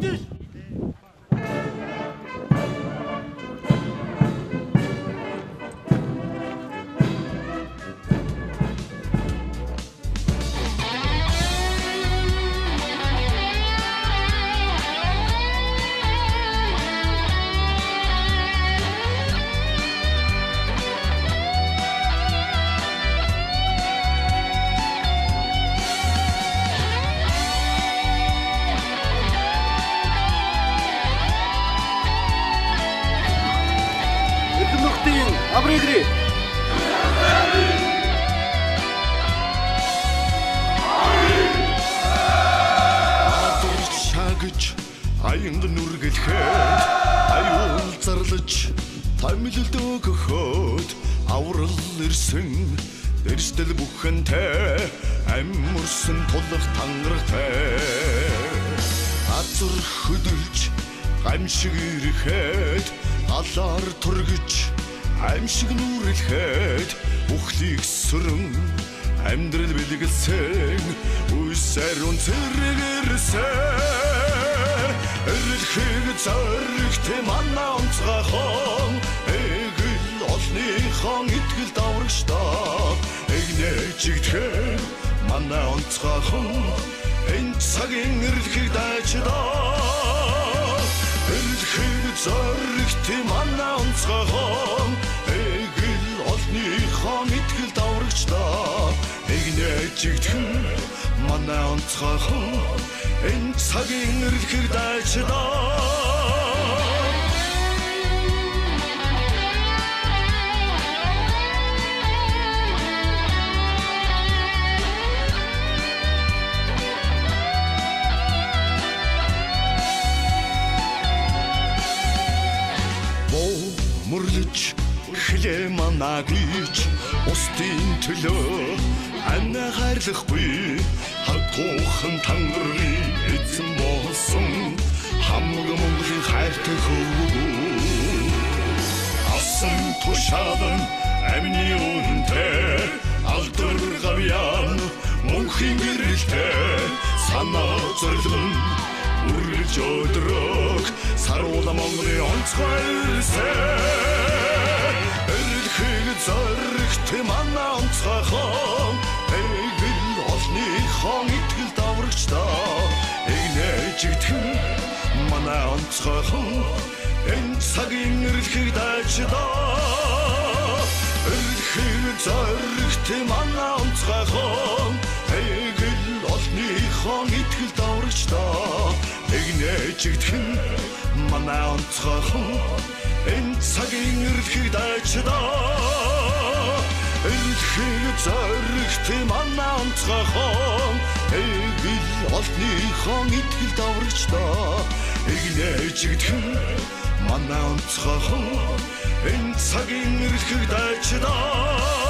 Үдээс Абригри Шагж аянг нүргэлхэд аюул зарлаж тамилд өгөхөд аврал ирсэн дэрстэл бүхэнтэй амьмурсан тулах тангартай азар хөдөлж гамшиг ирэхэд алаар тургиж аимшиг нүрэлхэд бүхлийг сөрөн амьдрал бэлгэлсэн үсэрүүн зэрэгэрсэн эрэлхийг зоригт манаа онцгойхон эгэл олныхон итгэл даврагштаа эгнэжигдхэн манаа онцгойхон энэ цагийн эрэлхийг дайчдаа эрэлхийг зоригт манаа онцгойхон хон итгэл даврагчлаа эгнэжигдхэн манай онцгойхон энэ цагийн эрэлхийг дайчдаа мөрлөж хлээ манагич устын төлөө анна хайрлахгүй хатуухан тангарын эзэн болсон хамаг Монголын хайртай хөвгөө асан тушаадан амны үнтэй алдар гавьяан мөнхийн гэрэлтэй санаа зорилгон үргэлж өдрөг саруула Монголын онцгой ирсэн эрэлхийг зоригт манаа онцгойхон эгэл олныхон итгэл даврагчдаа эгнэжигдхэн манаа онцгойхон энэ цагийн эрэлхийг дайчдаа эрэлхийг зоригт манаа онцгойхон эгэл олныхон итгэл даврагчдаа эгнэжигдхэн манаа онцгойхон энэ цагийн эрэлхийг дайчдаа эрэлхийг зоригт манаа онцгойхон эгэл олныхон итгэл даврагчдаа эгнэжигдхэн манаа онцгойхон энэ цагийн эрэлхийг дайчдаа